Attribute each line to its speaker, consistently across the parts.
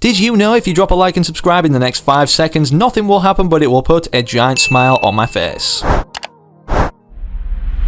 Speaker 1: Did you know if you drop a like and subscribe in the next 5 seconds, nothing will happen but it will put a giant smile on my face?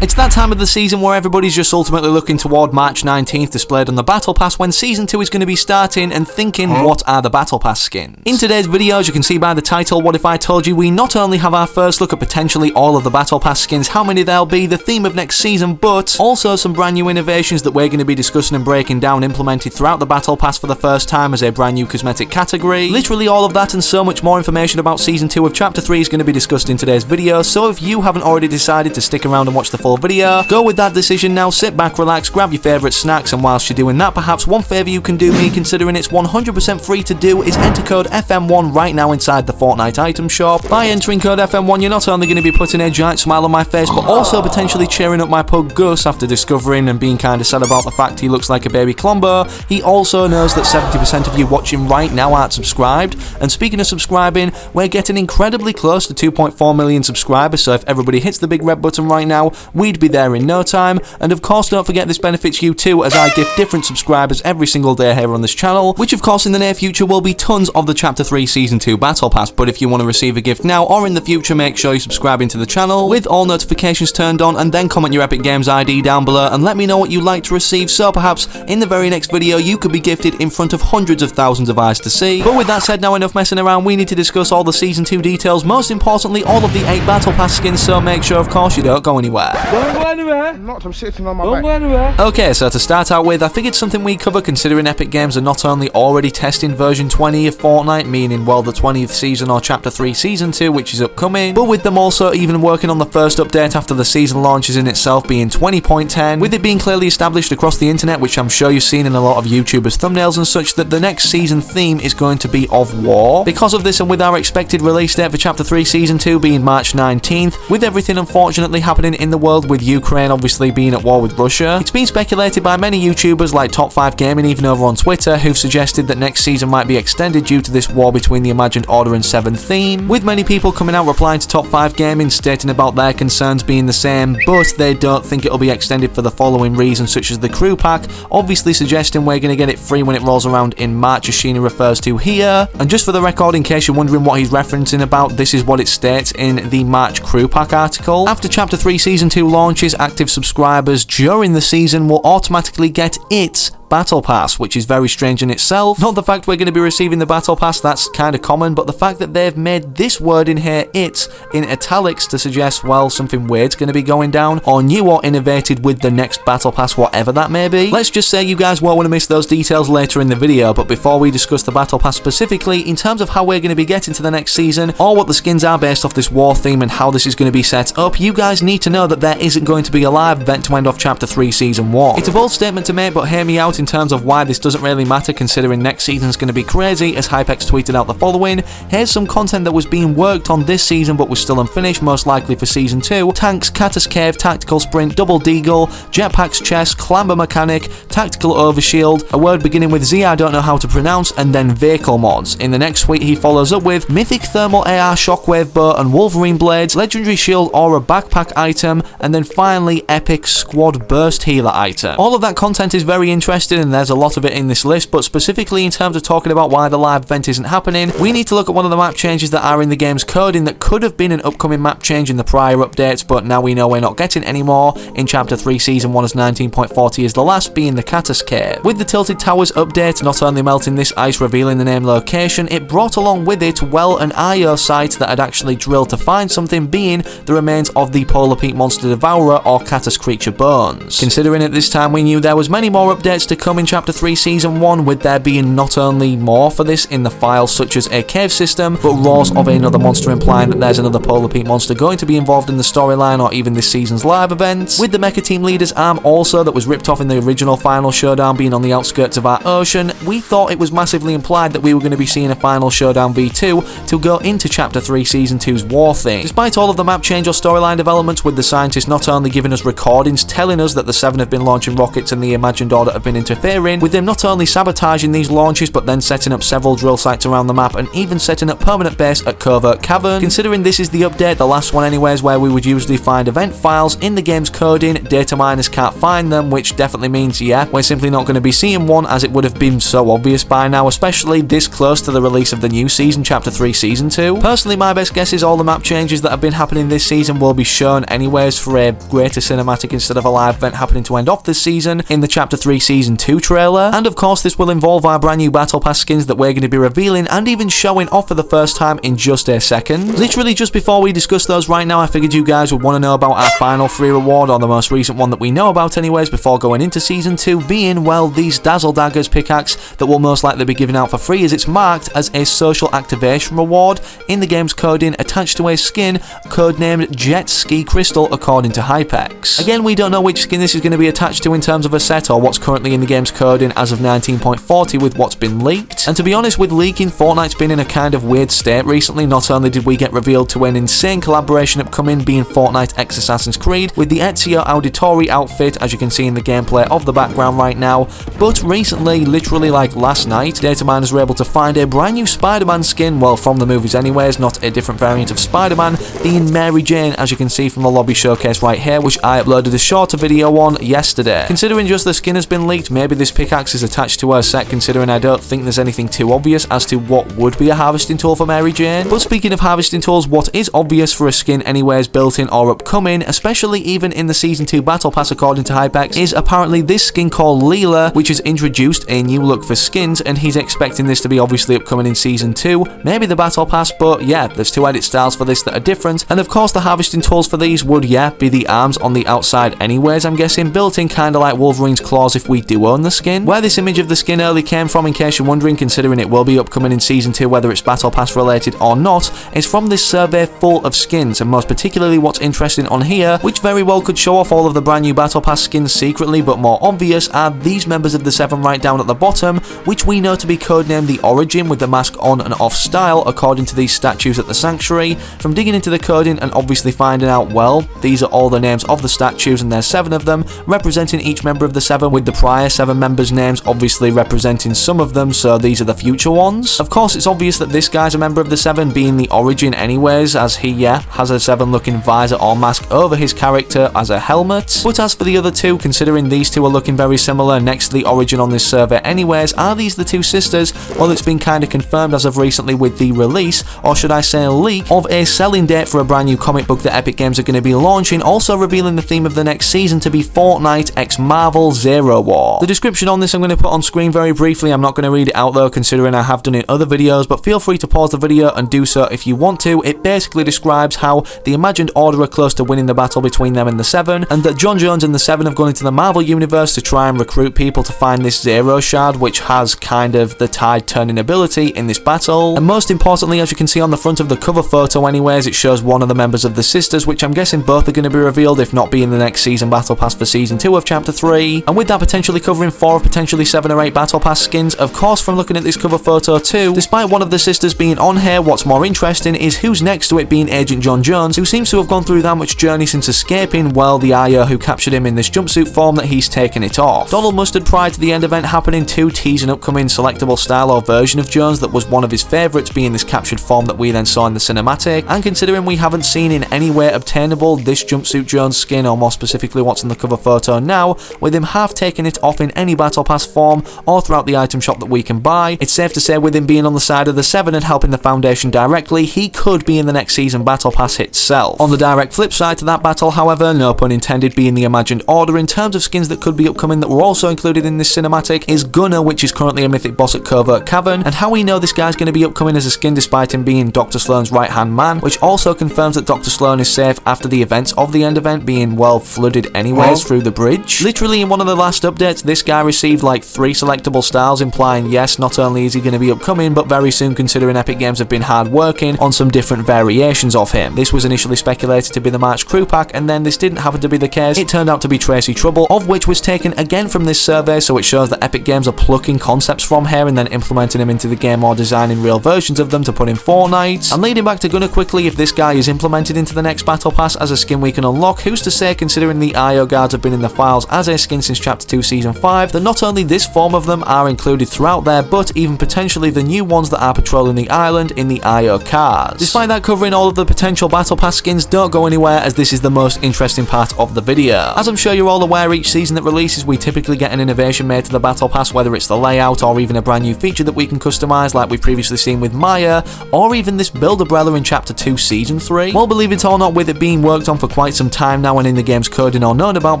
Speaker 1: It's that time of the season where everybody's just ultimately looking toward March 19th displayed on the Battle Pass when Season 2 is going to be starting and thinking, what are the Battle Pass skins? In today's video, as you can see by the title, what if I told you we not only have our first look at potentially all of the Battle Pass skins, how many there'll be, the theme of next season, but also some brand new innovations that we're going to be discussing and breaking down implemented throughout the Battle Pass for the first time as a brand new cosmetic category. Literally all of that and so much more information about Season 2 of Chapter 3 is going to be discussed in today's video, so if you haven't already decided to stick around and watch the full video, go with that decision now, sit back, relax, grab your favourite snacks, and whilst you're doing that, perhaps one favour you can do me, considering it's 100% free to do, is enter code FM1 right now inside the Fortnite item shop. By entering code FM1, you're not only going to be putting a giant smile on my face, but also potentially cheering up my pug Gus after discovering and being kind of sad about the fact he looks like a baby Columbo. He also knows that 70% of you watching right now aren't subscribed, and speaking of subscribing, we're getting incredibly close to 2.4 million subscribers, so if everybody hits the big red button right now, we'd be there in no time. And of course, don't forget this benefits you too, as I gift different subscribers every single day here on this channel, which of course in the near future will be tons of the Chapter 3 Season 2 Battle Pass. But if you want to receive a gift now or in the future, make sure you're subscribing to the channel with all notifications turned on, and then comment your Epic Games ID down below and let me know what you'd like to receive, so perhaps in the very next video you could be gifted in front of hundreds of thousands of eyes to see. But with that said, now enough messing around, we need to discuss all the Season 2 details, most importantly all of the 8 Battle Pass skins, so make sure of course you don't go anywhere.
Speaker 2: Don't go anywhere.
Speaker 3: I'm sitting on my
Speaker 2: Don't
Speaker 3: back.
Speaker 2: go anywhere.
Speaker 1: Okay, so to start out with, I figured something we cover, considering Epic Games are not only already testing version 20 of Fortnite, meaning, well, the 20th season or Chapter 3 Season 2, which is upcoming, but with them also even working on the first update after the season launches in itself being 20.10, with it being clearly established across the internet, which I'm sure you've seen in a lot of YouTubers' thumbnails and such, that the next season theme is going to be of war. Because of this, and with our expected release date for Chapter 3 Season 2 being March 19th, with everything unfortunately happening in the world, with Ukraine obviously being at war with Russia, it's been speculated by many YouTubers like Top 5 Gaming, even over on Twitter, who've suggested that next season might be extended due to this war between the Imagined Order and 7 theme, with many people coming out replying to Top 5 Gaming stating about their concerns being the same, but they don't think it'll be extended for the following reasons, such as the crew pack, obviously suggesting we're going to get it free when it rolls around in March, as Sheena refers to here. And just for the record, in case you're wondering what he's referencing about, this is what it states in the March crew pack article. After Chapter 3 Season 2 launches, active subscribers during the season will automatically get its Battle Pass, which is very strange in itself. Not the fact we're going to be receiving the Battle Pass, that's kind of common, but the fact that they've made this word in here, it, in italics to suggest, well, something weird's going to be going down, or new or innovated with the next Battle Pass, whatever that may be. Let's just say you guys won't want to miss those details later in the video, but before we discuss the Battle Pass specifically, in terms of how we're going to be getting to the next season, or what the skins are based off this war theme and how this is going to be set up, you guys need to know that there isn't going to be a live event to end off Chapter 3 Season 1. It's a bold statement to make, but hear me out in terms of why this doesn't really matter, considering next season's going to be crazy, as Hypex tweeted out the following: here's some content that was being worked on this season but was still unfinished, most likely for Season 2. Tanks, Catus Cave, Tactical Sprint, Double Deagle, Jetpacks Chest, Clamber Mechanic, Tactical Overshield, a word beginning with Z I don't know how to pronounce, and then Vehicle Mods. In the next tweet he follows up with Mythic Thermal AR Shockwave Bow and Wolverine Blades, Legendary Shield Aura Backpack item, and then finally Epic Squad Burst Healer item. All of that content is very interesting, and there's a lot of it in this list, but specifically in terms of talking about why the live event isn't happening, we need to look at one of the map changes that are in the game's coding that could have been an upcoming map change in the prior updates, but now we know we're not getting anymore in Chapter 3 Season 1, as 19.40 is the last, being the Catus Cave. With the Tilted Towers update not only melting this ice revealing the name location, it brought along with it, well, an IO site that had actually drilled to find something, being the remains of the Polar Peak Monster Devourer or Catus Creature bones. Considering at this time we knew there was many more updates to come in Chapter 3 Season 1, with there being not only more for this in the files such as a cave system, but roars of another monster, implying that there's another Polar Peak monster going to be involved in the storyline or even this season's live events, with the Mecha Team Leader's arm also that was ripped off in the original final showdown being on the outskirts of our ocean. We thought it was massively implied that we were going to be seeing a final showdown V2 to go into Chapter 3 Season 2's war theme. Despite all of the map change or storyline developments, with the scientists not only giving us recordings telling us that the 7 have been launching rockets and the Imagined Order have been interfering, with them not only sabotaging these launches but then setting up several drill sites around the map and even setting up permanent base at Covert Cavern. Considering this is the update, the last one anyways, where we would usually find event files in the game's coding, data miners can't find them, which definitely means, yeah, we're simply not going to be seeing one, as it would have been so obvious by now, especially this close to the release of the new season, Chapter 3 Season 2. Personally, my best guess is all the map changes that have been happening this season will be shown anyways for a greater cinematic instead of a live event happening to end off this season in the Chapter 3 Season 2 trailer. And of course, this will involve our brand new Battle Pass skins that we're going to be revealing and even showing off for the first time in just a second. Literally just before we discuss those right now, I figured you guys would want to know about our final free reward, or the most recent one that we know about anyways, before going into Season 2, being, well, these Dazzle Daggers pickaxe that will most likely be given out for free, as it's marked as a social activation reward in the game's coding attached to a skin codenamed Jet Ski Crystal according to Hypex. Again, we don't know which skin this is going to be attached to in terms of a set or what's currently in the game's coding as of 19.40 with what's been leaked. And to be honest, with leaking, Fortnite's been in a kind of weird state recently. Not only did we get revealed to an insane collaboration upcoming, being Fortnite x Assassin's Creed with the Ezio Auditore outfit, as you can see in the gameplay of the background right now, but recently, literally like last night, data miners were able to find a brand new Spider-Man skin, well, from the movies anyways, not a different variant of Spider-Man, being Mary Jane, as you can see from the lobby showcase right here, which I uploaded a shorter video on yesterday. Considering just the skin has been leaked, maybe this pickaxe is attached to her set, considering I don't think there's anything too obvious as to what would be a harvesting tool for Mary Jane. But speaking of harvesting tools, what is obvious for a skin anyways, built in or upcoming, especially even in the Season 2 Battle Pass according to Hypex, is apparently this skin called Leela, which has introduced a new look for skins, and he's expecting this to be obviously upcoming in Season 2, maybe the Battle Pass, but yeah, there's two edit styles for this that are different, and of course the harvesting tools for these would, yeah, be the arms on the outside anyways, I'm guessing, built in kinda like Wolverine's claws if we do own the skin. Where this image of the skin early came from, in case you're wondering, considering it will be upcoming in Season 2 whether it's Battle Pass related or not, is from this survey full of skins, and most particularly what's interesting on here, which very well could show off all of the brand new Battle Pass skins secretly but more obvious, are these members of the Seven right down at the bottom, which we know to be codenamed the Origin, with the mask on and off style according to these statues at the Sanctuary. From digging into the coding and obviously finding out, well, these are all the names of the statues, and there's 7 of them representing each member of the 7, with the prior 7 members' names obviously representing some of them, so these are the future ones. Of course, it's obvious that this guy's a member of the 7, being the Origin anyways, as he, yeah, has a 7 looking visor or mask over his character as a helmet. But as for the other 2, considering these 2 are looking very similar next to the Origin on this survey anyways, are these the 2 sisters? Well, it's been kind of confirmed as of recently with the release, or should I say leak, of a selling date for a brand new comic book that Epic Games are going to be launching, also revealing the theme of the next season to be Fortnite x Marvel Zero War. The description on this I'm going to put on screen very briefly. I'm not going to read it out though, considering I have done in other videos, but feel free to pause the video and do so if you want to. It basically describes how the imagined Order are close to winning the battle between them and the 7, and that John Jones and the 7 have gone into the Marvel universe to try and recruit people to find this Zero Shard, which has kind of the tide turning ability in this battle. And most importantly, as you can see on the front of the cover photo anyways, it shows one of the members of the sisters, which I'm guessing both are going to be revealed, if not be in the next season Battle Pass for Season 2 of Chapter 3. And with that potentially covering 4 of potentially 7 or 8 Battle Pass skins, of course from looking at this cover photo too, despite one of the sisters being on here, what's more interesting is who's next to it, being Agent John Jones, who seems to have gone through that much journey since escaping, well, the IO who captured him in this jumpsuit form, that he's taken it off. Donald Mustard, prior to the end event happening, to tease an upcoming selectable style or version of Jones that was one of his favourites, being this captured form that we then saw in the cinematic. And considering we haven't seen in any way obtainable this jumpsuit Jones skin, or more specifically what's in the cover photo now, with him half taking it off in any Battle Pass form or throughout the item shop that we can buy, it's safe to say with him being on the side of the 7 and helping the Foundation directly, he could be in the next season Battle Pass itself. On the direct flip side to that battle, however, no pun intended, being the imagined Order, in terms of skins that could be upcoming that were also included in this cinematic, is Gunner, which is currently a mythic boss at Covert Cavern, and how we know this guy's going to be upcoming as a skin despite him being Dr. Slone's right hand man, which also confirms that Dr. Slone is safe after the events of the end event, being, well, flooded anyways through the bridge. Literally in one of the last updates, this guy received like 3 selectable styles, implying yes, not only is he going to be upcoming, but very soon, considering Epic Games have been hard working on some different variations of him. This was initially speculated to be the March crew pack, and then this didn't happen to be the case. It turned out to be Tracy Trouble, of which was taken again from this survey, so it shows that Epic Games are plucking concepts from here and then implementing them into the game or designing real versions of them to put in Fortnite. And leading back to Gunner quickly, if this guy is implemented into the next Battle Pass as a skin we can unlock, who's to say, considering the IO guards have been in the files as a skin since Chapter 2 Season 5, that not only this form of them are included throughout there, but even potentially the new ones that are patrolling the island in the IO cars. Despite that covering all of the potential Battle Pass skins, don't go anywhere as this is the most interesting part of the video. As I'm sure you're all aware, each season that releases we typically get an innovation made to the Battle Pass, whether it's the layout or even a brand new feature that we can customize like we've previously seen with Maya, or even this build umbrella in Chapter 2 Season 3. Well, believe it or not, with it being worked on for quite some time now and in the game's coding or known about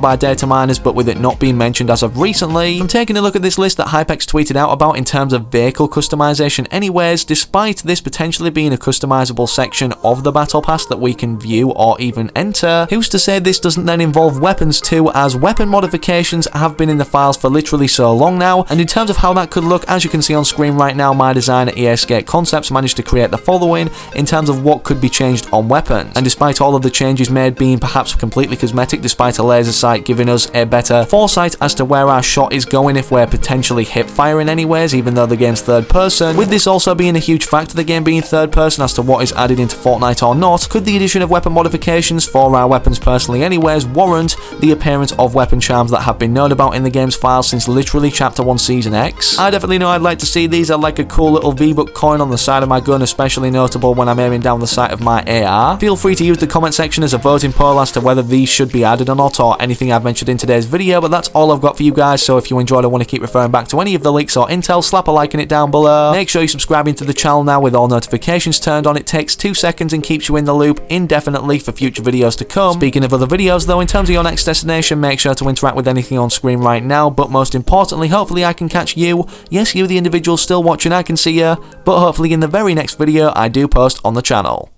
Speaker 1: by data miners, but with it not being mentioned as of recently, I'm taking a look at this list that Hypex tweeted out about in terms of vehicle customization anyways, despite this potentially being a customizable section of the Battle Pass that we can view or even enter, who's to say this doesn't then involve weapons too, as weapon modifications have been in the files for literally so long now, and in terms of how that could look, as you can see on screen right now, my designer EA Skate Concepts managed to create the following in terms of what could be changed on weapons. And despite all of the changes made being perhaps completely cosmetic, despite a laser sight giving us a better foresight as to where our shot is going if we're potentially hip firing anyways, even though the game's third person, with this also being a huge factor, the game being third person as to what is added into Fortnite or not, could the addition of weapon modifications for our weapons personally anyways warrant the appearance of weapon charms that have been known about in the game's files since literally Chapter 1 Season X? I definitely know I'd like to see these. I'd like a cool little V-Buck coin on the side of my gun, especially notable when I'm aiming down the sight of my AR. Feel free to use the comment section as a voting poll as to whether these should be added or not, or anything I've mentioned in today's video, but that's all I've got for you guys, so if you enjoyed or want to keep referring back to any of the leaks or intel, slap a like in it down below. Make sure you're subscribing to the channel now with all notifications turned on. It takes 2 seconds and keeps you in the loop indefinitely for future videos to come. Speaking of other videos though, in terms of your next destination, make sure to interact with anything on screen right now, but most importantly, hopefully I can catch you, yes you the individual still watching, I can see you, but hopefully in the very next video I do post on the channel.